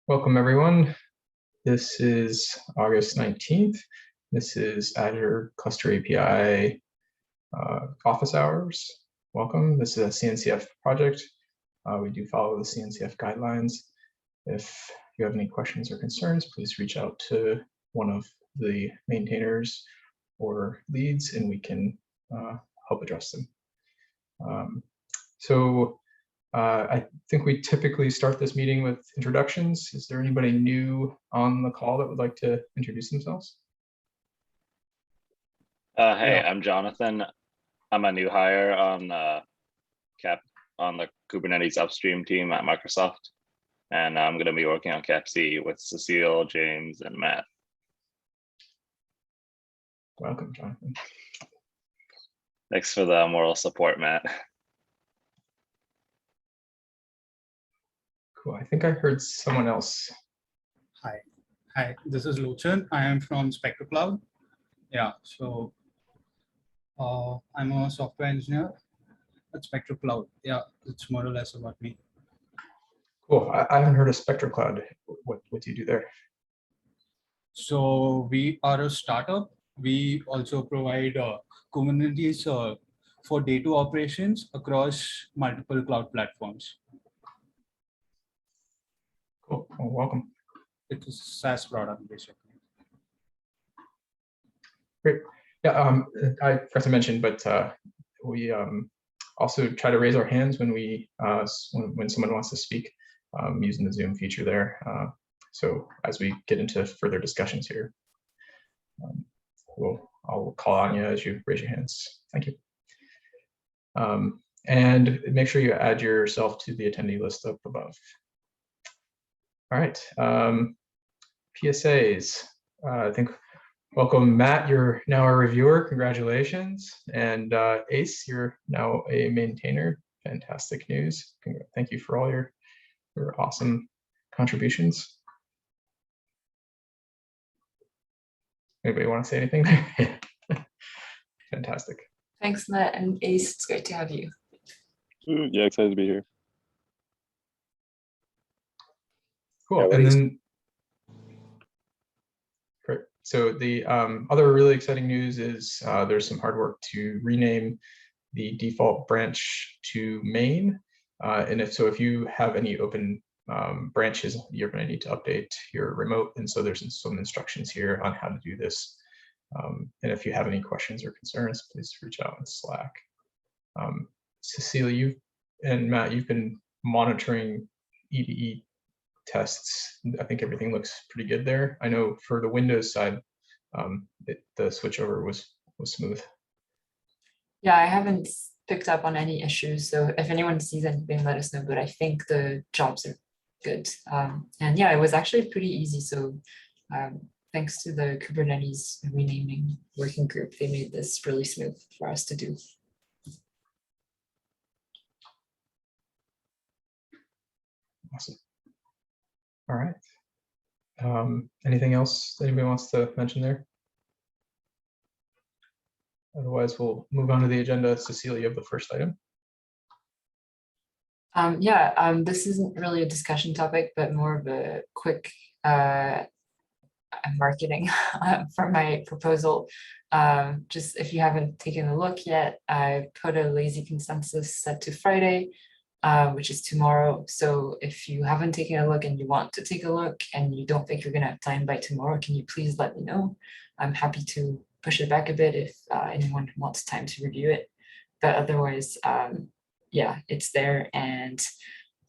Welcome, everyone. This is August 19th. This is Azure Cluster API office hours. Welcome. This is a CNCF project. We do follow the CNCF guidelines. If you have any questions or concerns, please reach out to one of the maintainers or leads, and we can help address them. I think we typically start this meeting with introductions. Is there anybody new on the call that would like to introduce themselves? Hey, I'm Jonathan. I'm a new hire on the Kubernetes upstream team at Microsoft, and I'm going to be working on CAPC with Cecile, James, and Matt. Welcome, Jonathan. Thanks for the moral support, Matt. Cool. I think I heard someone else. Hi. This is Lochan. I am from SpectraCloud. Yeah, so I'm a software engineer at SpectraCloud. Yeah, it's more or less about me. Cool. I haven't heard of SpectraCloud. What do you do there? So we are a startup. We also provide Kubernetes for day two operations across multiple cloud platforms. Cool. Well, welcome. It's a SaaS product, basically. Great. Yeah, I forgot to mention, but we also try to raise our hands when when someone wants to speak using the Zoom feature there. So as we get into further discussions here, I'll call on you as you raise your hands. Thank you. And make sure you add yourself to the attendee list up above. All right, PSAs. I think, welcome, Matt, you're now a reviewer, congratulations. And Ace, you're now a maintainer, fantastic news. Thank you for all your awesome contributions. Anybody want to say anything? Fantastic. Thanks, Matt and Ace, it's great to have you. Yeah, excited to be here. Cool. And then, great. So the other really exciting news is there's some hard work to rename the default branch to main. And if you have any open branches, you're going to need to update your remote. And so there's some instructions here on how to do this. And if you have any questions or concerns, please reach out in Slack. Cecile, you and Matt, you've been monitoring EDE tests. I think everything looks pretty good there. I know for the Windows side, the switchover was smooth. Yeah, I haven't picked up on any issues, so if anyone sees anything, let us know, but I think the jobs are good. And yeah, it was actually pretty easy, so thanks to the Kubernetes renaming working group, they made this really smooth for us to do. Awesome. All right. Anything else that anybody wants to mention there? Otherwise, we'll move on to the agenda. Cecile, you have the first item. This isn't really a discussion topic, but more of a quick marketing for my proposal. Just if you haven't taken a look yet, I put a lazy consensus set to Friday, which is tomorrow. So if you haven't taken a look and you want to take a look and you don't think you're going to have time by tomorrow, can you please let me know? I'm happy to push it back a bit if anyone wants time to review it. But otherwise, yeah, it's there. And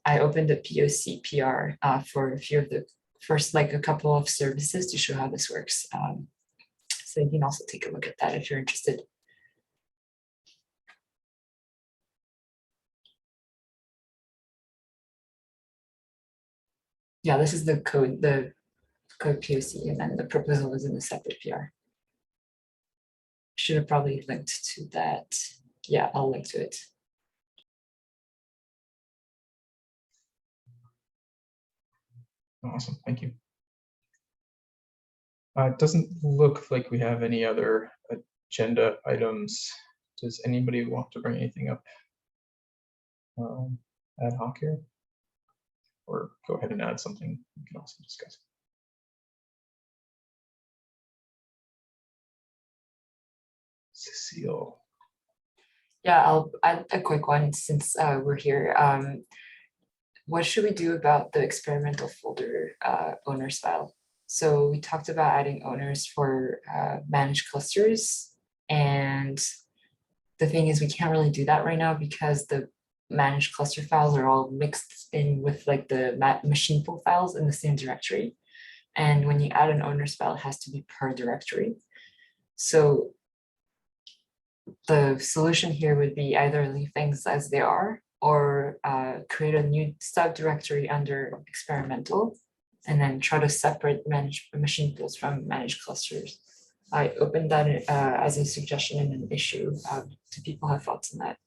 I opened a POC PR for a few of the first, like a couple of services to show how this works. So you can also take a look at that if you're interested. Yeah, this is the code POC, and then the proposal is in a separate PR. Should have probably linked to that. Yeah, I'll link to it. Awesome, thank you. It doesn't look like we have any other agenda items. Does anybody want to bring anything up ad hoc here? or go ahead and add something, we can also discuss. Cecile. Yeah, I'll add a quick one since we're here. What should we do about the experimental folder owners file? So we talked about adding owners for managed clusters, and the thing is we can't really do that right now because the managed cluster files are all mixed in with like the machine pool files in the same directory. And when you add an owners file, it has to be per directory. So the solution here would be either leave things as they are or create a new subdirectory under experimental and then try to separate managed machine pools from managed clusters. I opened that as a suggestion in an issue. Do people have thoughts on that?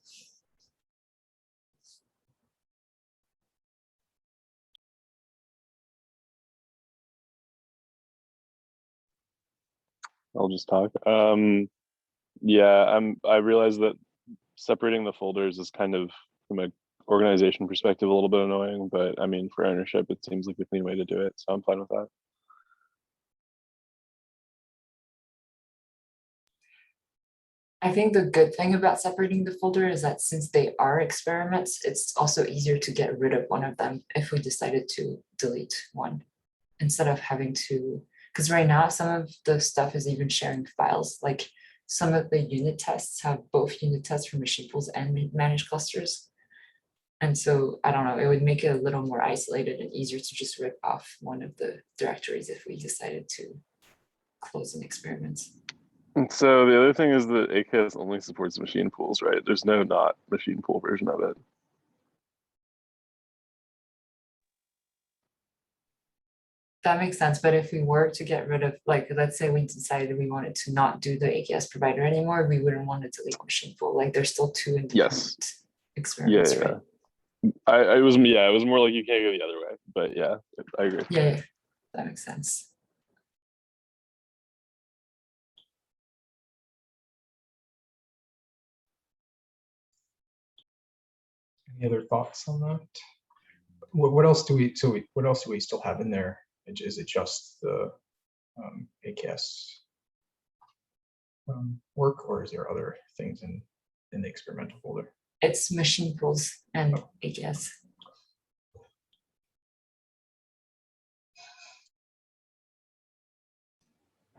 I'll just talk. I realize that separating the folders is kind of, from an organization perspective, a little bit annoying, but I mean, for ownership, it seems like a clean way to do it, so I'm fine with that. I think the good thing about separating the folder is that since they are experiments, it's also easier to get rid of one of them if we decided to delete one instead of having to, because right now some of the stuff is even sharing files. Like some of the unit tests have both unit tests for machine pools and managed clusters. And so I don't know, it would make it a little more isolated and easier to just rip off one of the directories if we decided to close an experiment. And so the other thing is that AKS only supports machine pools, right? There's no not machine pool version of it. That makes sense, but if we were to get rid of, like, let's say we decided we wanted to not do the AKS provider anymore, we wouldn't want to delete machine pool, like there's still two independent experiments, right? It was more like you can't go the other way, but yeah, I agree. Yeah, that makes sense. Any other thoughts on that? What else do we, what else do we still have in there? Is it just the AKS work, or is there other things in the experimental folder? It's machine pools and AKS.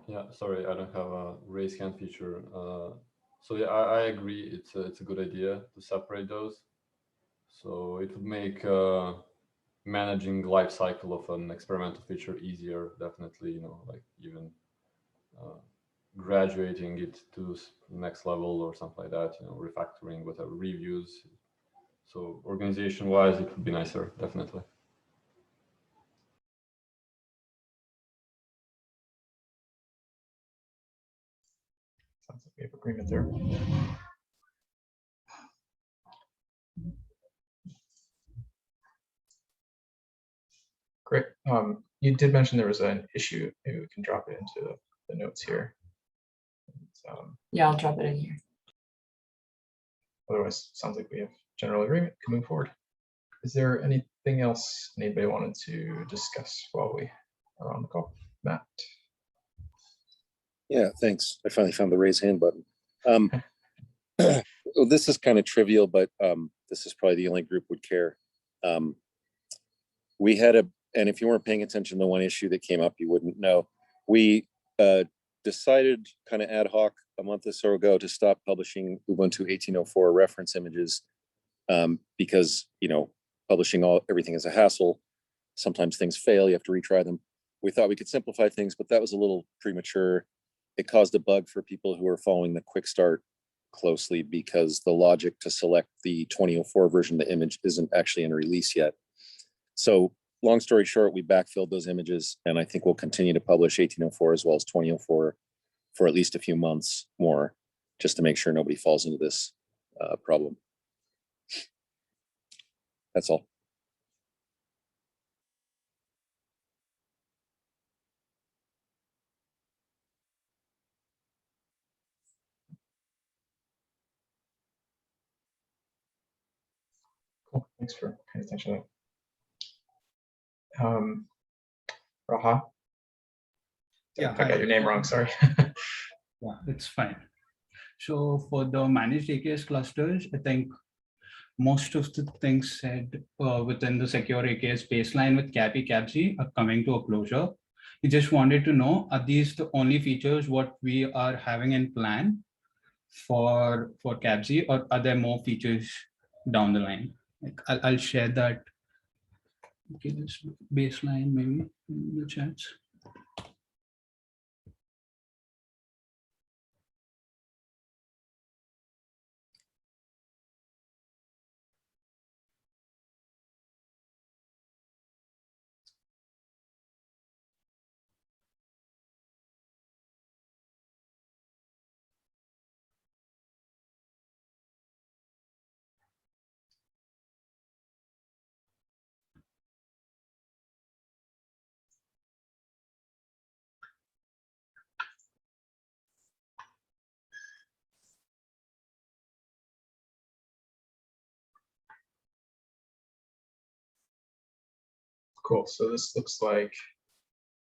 Yeah, sorry, I don't have a raise hand feature. So yeah, I agree. It's a good idea to separate those. So it would make managing the life cycle of an experimental feature easier. Definitely, you know, like even graduating it to next level or something like that. You know, refactoring whatever reviews. So organization-wise, it would be nicer, definitely. Sounds like we have agreement there. Great. You did mention there was an issue. Maybe we can drop it into the notes here. Yeah, I'll drop it in here. Otherwise, sounds like we have general agreement. Can move forward. Is there anything else anybody wanted to discuss while we are on the call? Matt? Yeah, thanks. I finally found the raise hand button. Well, this is kind of trivial, but this is probably the only group would care. We had and if you weren't paying attention to one issue that came up, you wouldn't know. We decided kind of ad hoc a month or so ago to stop publishing Ubuntu 18.04 reference images because, you know, publishing everything is a hassle. Sometimes things fail, you have to retry them. We thought we could simplify things, but that was a little premature. It caused a bug for people who are following the quick start closely because the logic to select the 2004 version of the image isn't actually in release yet. So long story short, we backfilled those images, and I think we'll continue to publish 1804 as well as 2004 for at least a few months more, just to make sure nobody falls into this problem. That's all. Cool. Thanks for paying attention to that. Raha. Yeah, If I got your name wrong, sorry. Yeah, it's fine. So for the managed AKS clusters, I think most of the things said within the secure AKS baseline with CAPI CAPZ are coming to a closure. We just wanted to know, are these the only features what we are having in plan for CAPZ, or are there more features down the line? Like I'll share that. Okay, this baseline maybe in the chats. Cool. So this looks like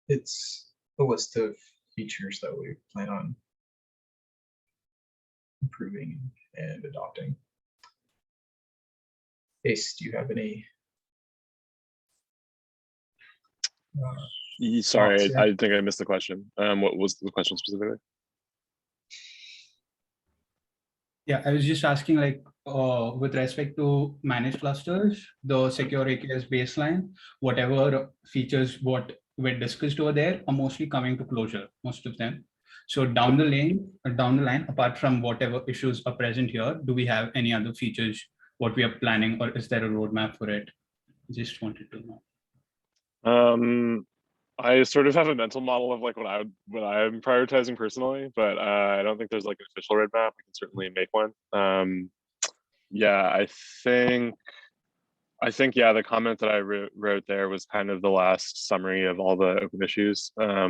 it's a list of features that we plan on improving and adopting. Ace, do you have any? Sorry, thoughts? I think I missed the question. What was the question specifically? Yeah, I was just asking, like, with respect to managed clusters, the secure AKS baseline, whatever features what were discussed over there are mostly coming to closure, most of them. So down the line, apart from whatever issues are present here, do we have any other features what we are planning, or is there a roadmap for it? Just wanted to know. I sort of have a mental model of like what I'm prioritizing personally, but I don't think there's like an official roadmap. We can certainly make one. Yeah, I think yeah, the comment that I wrote there was kind of the last summary of all the open issues. I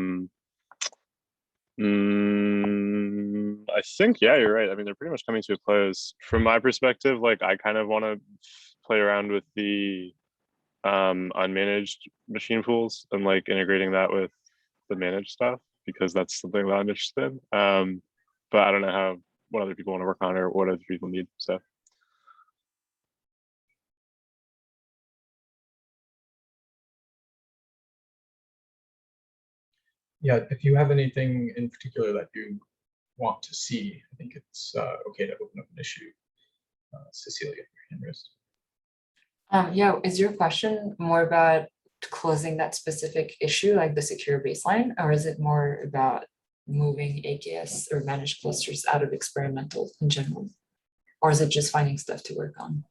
think, yeah, you're right. I mean, they're pretty much coming to a close. From my perspective, like I kind of want to play around with the unmanaged machine pools and like integrating that with the managed stuff, because that's something that I'm interested in. But I don't know what other people want to work on or what other people need. So Yeah, if you have anything in particular that you want to see, I think it's okay to open up an issue. Cecilia, your hand raised. Yeah, is your question more about closing that specific issue, like the secure baseline, or is it more about moving AKS or managed clusters out of experimental in general? Or is it just finding stuff to work on?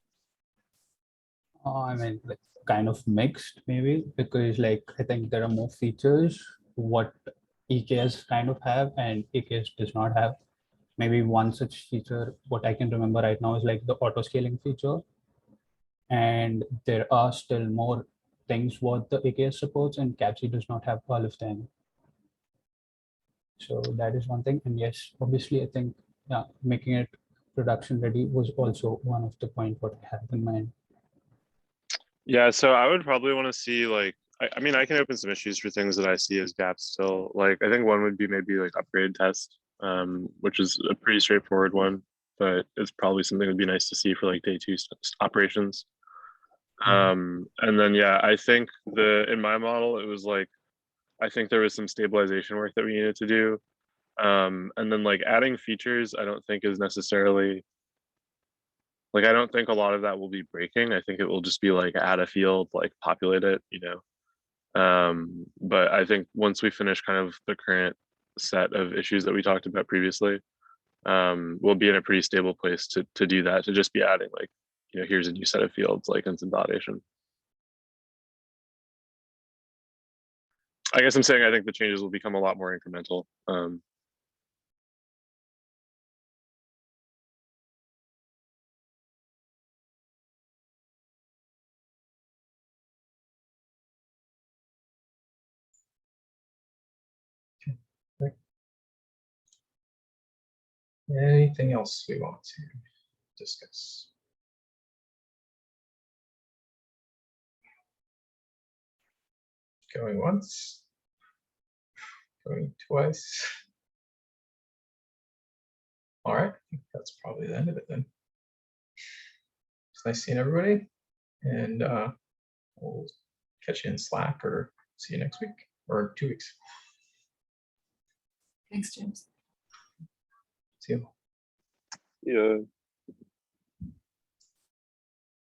I mean, like kind of mixed maybe, because like I think there are more features what EKS kind of have and EKS does not have. Maybe one such feature, what I can remember right now, is like the auto scaling feature. And there are still more things what the AKS supports, and CAPZ does not have all of them. So that is one thing. And yes, obviously, I think making it production ready was also one of the points what I have in mind. yeah, so I would probably want to see like, I mean, I can open some issues for things that I see as gaps still. Like, I think one would be maybe like upgrade test, which is a pretty straightforward one, but it's probably something that would be nice to see for like day 2 operations. And then, yeah, I think in my model, it was like, I think there was some stabilization work that we needed to do. And then like adding features, I don't think is necessarily, like, I don't think a lot of that will be breaking. I think it will just be like add a field, like populate it, you know. But I think once we finish kind of the current set of issues that we talked about previously, we'll be in a pretty stable place to do that, to just be adding like, you know, here's a new set of fields like and some validation. I guess I'm saying I think the changes will become a lot more incremental. Anything else we want to discuss? Going once. Going twice. All right, I think that's probably the end of it then. It's nice seeing everybody, and we'll catch you in Slack or see you next week or 2 weeks. Thanks, James. See you. Yeah.